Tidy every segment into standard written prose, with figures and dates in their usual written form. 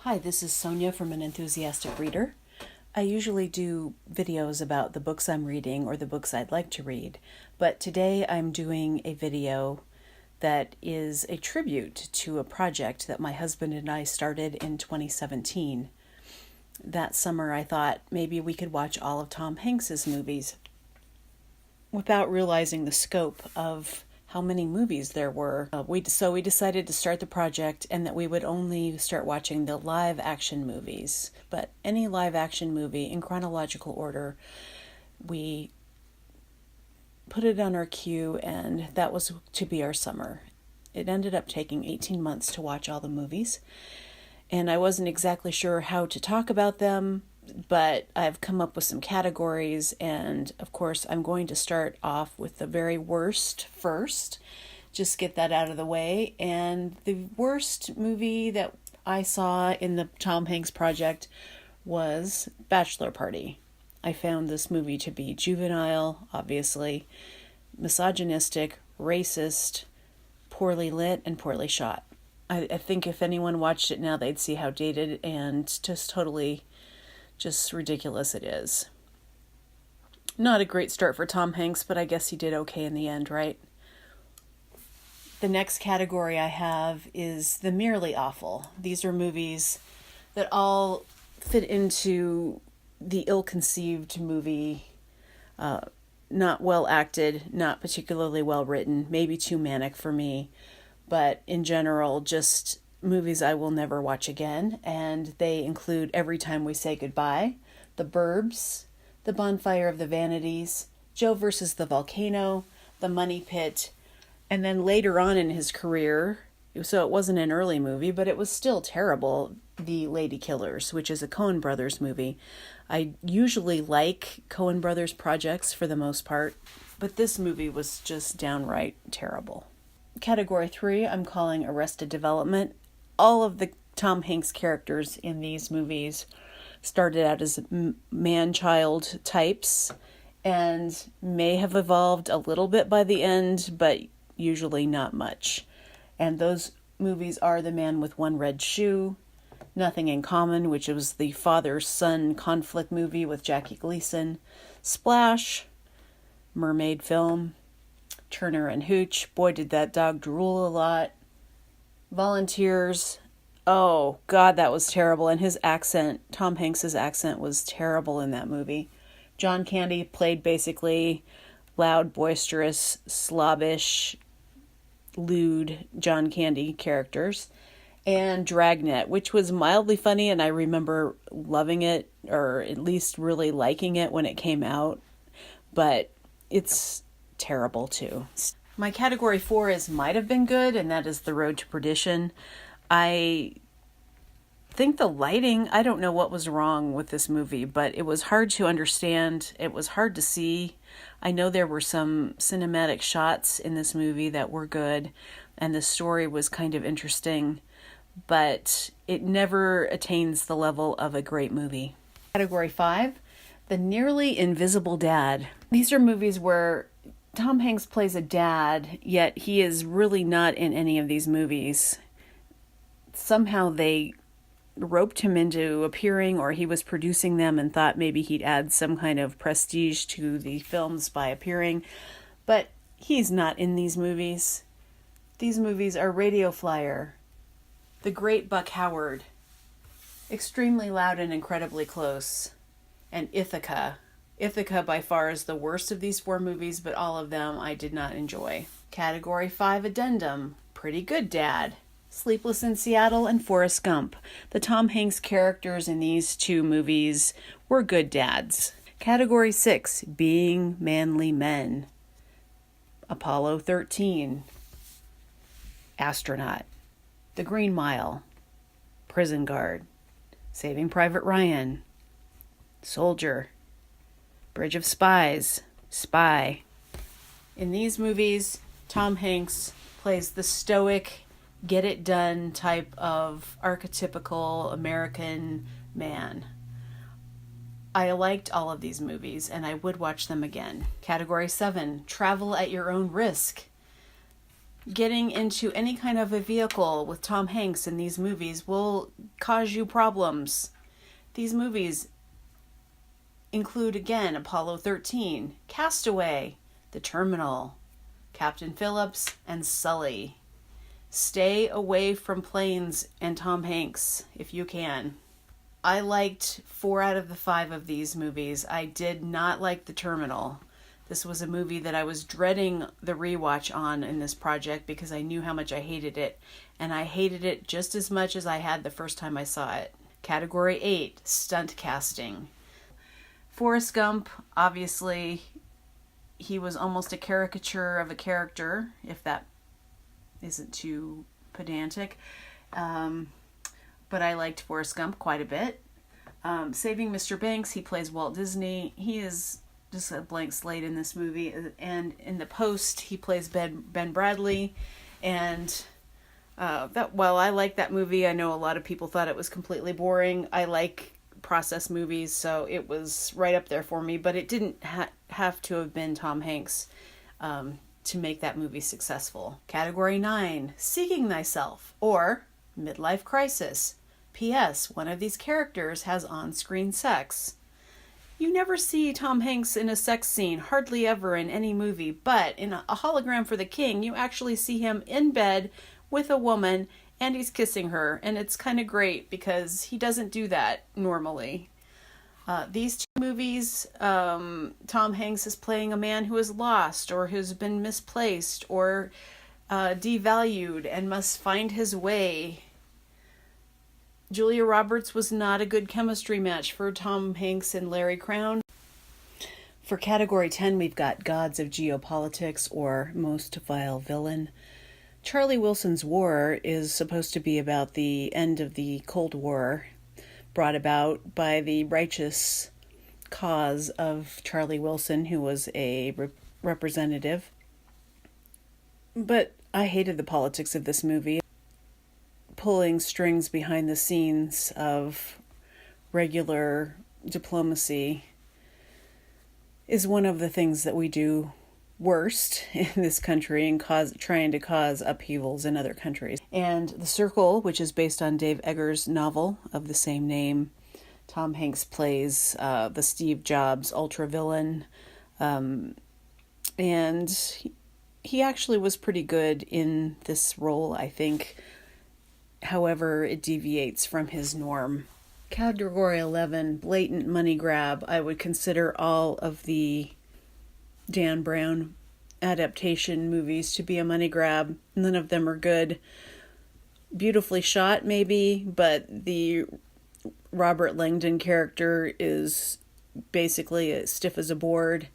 Hi, this is Sonia from An Enthusiastic Reader. I usually do videos about the books I'm reading or the books I'd like to read, but today I'm doing a video that is a tribute to a project that my husband and I started in 2017. That summer I thought maybe we could watch all of Tom Hanks's movies without realizing the scope of how many movies there were. So we decided to start the project and that we would only start watching the live action movies. But any live action movie in chronological order, we put it on our queue, and that was to be our summer. It ended up taking 18 months to watch all the movies, and I wasn't exactly sure how to talk about them, but I've come up with some categories, and of course I'm going to start off with the very worst first, just get that out of the way. And the worst movie that I saw in the Tom Hanks project was Bachelor Party. I found this movie to be juvenile, obviously, misogynistic, racist, poorly lit, and poorly shot. I think if anyone watched it now, they'd see how dated and just ridiculous it is. Not a great start for Tom Hanks, but I guess he did okay in the end, right? The next category I have is the merely awful. These are movies that all fit into the ill-conceived movie, not well acted, not particularly well written, maybe too manic for me, but in general, just movies I will never watch again, and they include Every Time We Say Goodbye, The Burbs, The Bonfire of the Vanities, Joe versus the Volcano, The Money Pit, and then later on in his career, so it wasn't an early movie, but it was still terrible, The Lady Killers, which is a Coen Brothers movie. I usually like Coen Brothers projects for the most part, but this movie was just downright terrible. Category 3, I'm calling Arrested Development. All of the Tom Hanks characters in these movies started out as man-child types and may have evolved a little bit by the end, but usually not much. And those movies are The Man with One Red Shoe, Nothing in Common, which was the father-son conflict movie with Jackie Gleason, Splash, Mermaid Film, Turner and Hooch, boy did that dog drool a lot, Volunteers, oh god, that was terrible, and his accent, Tom Hanks's accent, was terrible in that movie. John Candy played basically loud, boisterous, slobbish, lewd John Candy characters. And Dragnet, which was mildly funny, and I remember loving it, or at least really liking it when it came out, but it's terrible too. My category 4 is might have been good, and that is The Road to Perdition. I think the lighting, I don't know what was wrong with this movie, but it was hard to understand. It was hard to see. I know there were some cinematic shots in this movie that were good, and the story was kind of interesting, but it never attains the level of a great movie. Category 5, The Nearly Invisible Dad. These are movies where Tom Hanks plays a dad, yet he is really not in any of these movies. Somehow they roped him into appearing, or he was producing them and thought maybe he'd add some kind of prestige to the films by appearing, but he's not in these movies. These movies are Radio Flyer, The Great Buck Howard, Extremely Loud and Incredibly Close, and Ithaca. Ithaca by far is the worst of these 4 movies, but all of them I did not enjoy. Category 5 Addendum, Pretty Good Dad, Sleepless in Seattle, and Forrest Gump. The Tom Hanks characters in these 2 movies were good dads. Category 6, Being Manly Men, Apollo 13, Astronaut, The Green Mile, Prison Guard, Saving Private Ryan, Soldier, Bridge of Spies, Spy. In these movies, Tom Hanks plays the stoic, get-it-done type of archetypical American man. I liked all of these movies, and I would watch them again. Category 7, Travel at Your Own Risk. getting into any kind of a vehicle with Tom Hanks in these movies will cause you problems. These movies include, again, Apollo 13, Castaway, The Terminal, Captain Phillips, and Sully. Stay away from planes and Tom Hanks if you can. I liked 4 out of the 5 of these movies. I did not like The Terminal. This was a movie that I was dreading the rewatch on in this project because I knew how much I hated it. And I hated it just as much as I had the first time I saw it. Category 8, Stunt Casting. Forrest Gump, obviously, he was almost a caricature of a character, if that isn't too pedantic. But I liked Forrest Gump quite a bit. Saving Mr. Banks, he plays Walt Disney. He is just a blank slate in this movie. And in The Post, he plays Ben Bradley. And while I like that movie, I know a lot of people thought it was completely boring. I like process movies, so it was right up there for me. But it didn't have to have been Tom Hanks to make that movie successful. Category 9, Seeking Thyself, or Midlife Crisis. P.S. One of these characters has on-screen sex. You never see Tom Hanks in a sex scene, hardly ever in any movie, but in A Hologram for the King, you actually see him in bed with a woman, and he's kissing her, and it's kind of great because he doesn't do that normally. These 2 movies, Tom Hanks is playing a man who is lost, or who's been misplaced, or devalued, and must find his way. Julia Roberts was not a good chemistry match for Tom Hanks and Larry Crowne. For category 10, we've got Gods of Geopolitics, or Most Vile Villain. Charlie Wilson's War is supposed to be about the end of the Cold War, brought about by the righteous cause of Charlie Wilson, who was a representative. But I hated the politics of this movie. Pulling strings behind the scenes of regular diplomacy is one of the things that we do worst in this country and trying to cause upheavals in other countries. And The Circle, which is based on Dave Eggers' novel of the same name, Tom Hanks plays the Steve Jobs ultra villain, and he actually was pretty good in this role, I think. However, it deviates from his norm. Category 11, Blatant Money Grab. I would consider all of the Dan Brown adaptation movies to be a money grab. None of them are good. Beautifully shot, maybe, but the Robert Langdon character is basically as stiff as a board.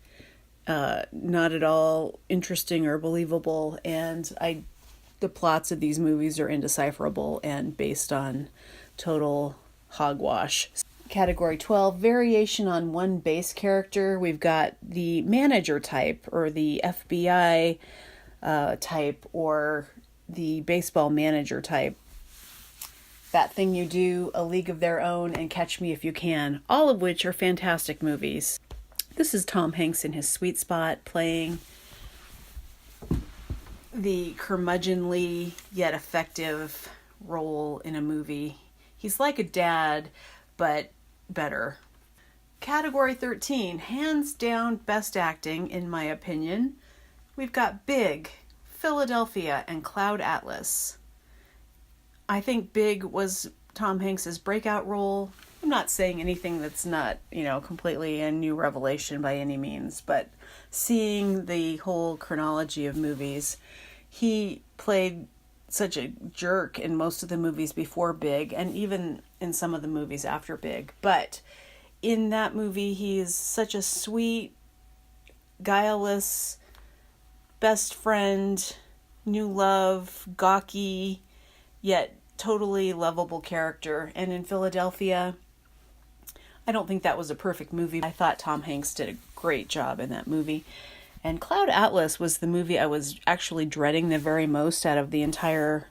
Not at all interesting or believable, and the plots of these movies are indecipherable and based on total hogwash. Category 12, Variation on one base character. We've got the manager type, or the FBI type, or the baseball manager type. That Thing You Do, A League of Their Own, and Catch Me If You Can, all of which are fantastic movies. This is Tom Hanks in his sweet spot, playing the curmudgeonly yet effective role in a movie. He's like a dad, but better. Category 13, hands down best acting, in my opinion. We've got Big, Philadelphia, and Cloud Atlas. I think Big was Tom Hanks's breakout role. I'm not saying anything that's not, completely a new revelation by any means, but seeing the whole chronology of movies, he played such a jerk in most of the movies before Big, and even in some of the movies after Big. But in that movie, he's such a sweet, guileless, best friend, new love, gawky, yet totally lovable character. And in Philadelphia, I don't think that was a perfect movie. I thought Tom Hanks did a great job in that movie. And Cloud Atlas was the movie I was actually dreading the very most out of the entire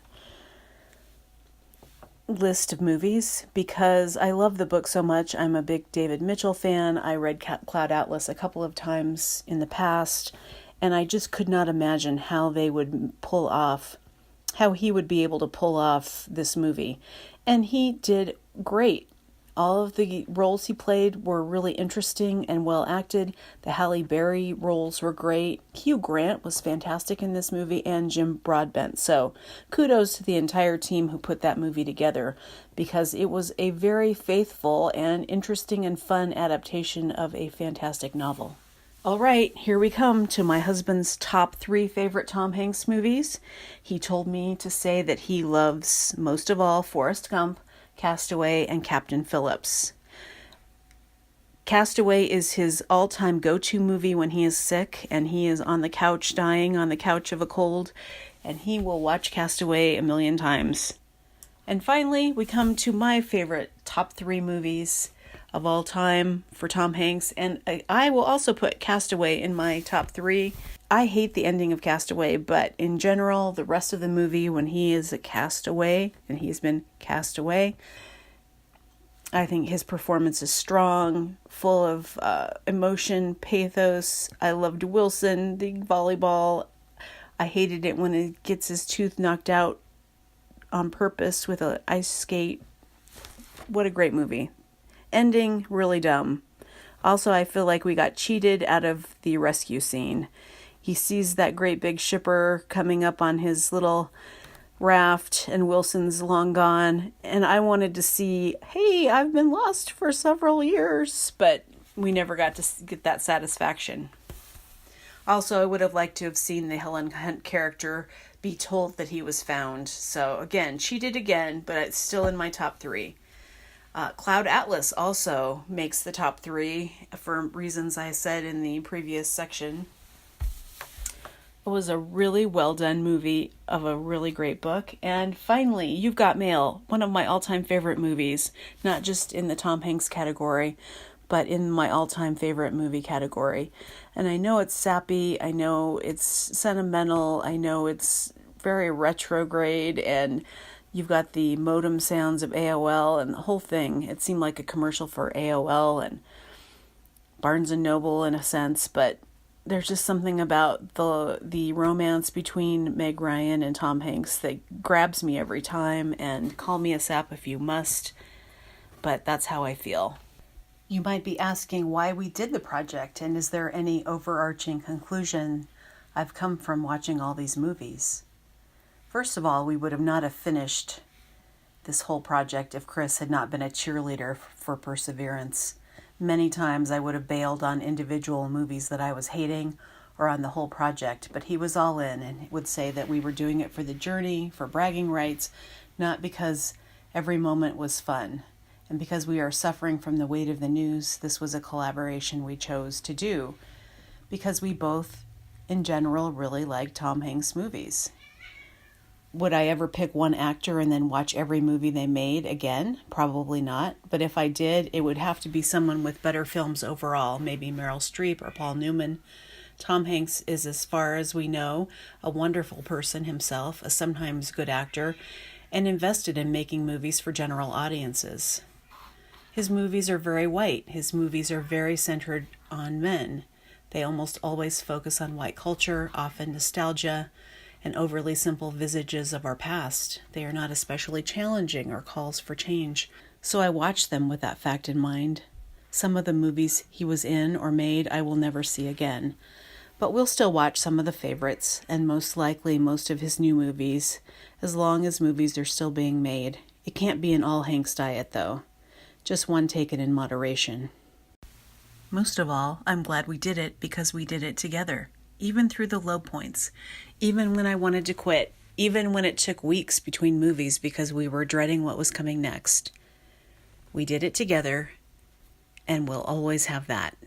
list of movies, because I love the book so much. I'm a big David Mitchell fan. I read Cloud Atlas a couple of times in the past, And I just could not imagine how he would be able to pull off this movie. And he did great. All of the roles he played were really interesting and well acted. The Halle Berry roles were great. Hugh Grant was fantastic in this movie, and Jim Broadbent. So kudos to the entire team who put that movie together, because it was a very faithful and interesting and fun adaptation of a fantastic novel. All right, here we come to my husband's top 3 favorite Tom Hanks movies. He told me to say that he loves, most of all, Forrest Gump, Castaway, and Captain Phillips. Castaway is his all-time go-to movie when he is sick and he is on the couch dying on the couch of a cold, and he will watch Castaway a million times. And finally, we come to my favorite top 3 movies of all time for Tom Hanks, and I will also put Castaway in my top 3. I hate the ending of Castaway, but in general, the rest of the movie, when he is a castaway, and he's been cast away, I think his performance is strong, full of emotion, pathos. I loved Wilson, the volleyball. I hated it when he gets his tooth knocked out on purpose with an ice skate. What a great movie. Ending, really dumb. Also, I feel like we got cheated out of the rescue scene. He sees that great big shipper coming up on his little raft, and Wilson's long gone. And I wanted to see, hey, I've been lost for several years, but we never got to get that satisfaction. Also, I would have liked to have seen the Helen Hunt character be told that he was found. So again, cheated again, but it's still in my top 3. Cloud Atlas also makes the top 3 for reasons I said in the previous section. It was a really well done movie of a really great book. And finally, You've Got Mail, one of my all-time favorite movies, not just in the Tom Hanks category, but in my all-time favorite movie category. And I know it's sappy, I know it's sentimental, I know it's very retrograde, and you've got the modem sounds of AOL and the whole thing. It seemed like a commercial for AOL and Barnes & Noble in a sense, but there's just something about the romance between Meg Ryan and Tom Hanks that grabs me every time, and call me a sap if you must, but that's how I feel. You might be asking why we did the project, and is there any overarching conclusion I've come from watching all these movies? First of all, we would have not have finished this whole project if Chris had not been a cheerleader for perseverance. Many times I would have bailed on individual movies that I was hating or on the whole project, but he was all in and would say that we were doing it for the journey, for bragging rights, not because every moment was fun. And because we are suffering from the weight of the news, this was a collaboration we chose to do because we both, in general, really like Tom Hanks movies. Would I ever pick one actor and then watch every movie they made again? Probably not. But if I did, it would have to be someone with better films overall, maybe Meryl Streep or Paul Newman. Tom Hanks is, as far as we know, a wonderful person himself, a sometimes good actor, and invested in making movies for general audiences. His movies are very white. His movies are very centered on men. They almost always focus on white culture, often nostalgia, and overly simple visages of our past. They are not especially challenging or calls for change. So I watched them with that fact in mind. Some of the movies he was in or made I will never see again. But we'll still watch some of the favorites, and most likely most of his new movies, as long as movies are still being made. It can't be an all Hanks diet, though. Just one taken in moderation. Most of all, I'm glad we did it because we did it together. Even through the low points, even when I wanted to quit, even when it took weeks between movies because we were dreading what was coming next. We did it together, and we'll always have that.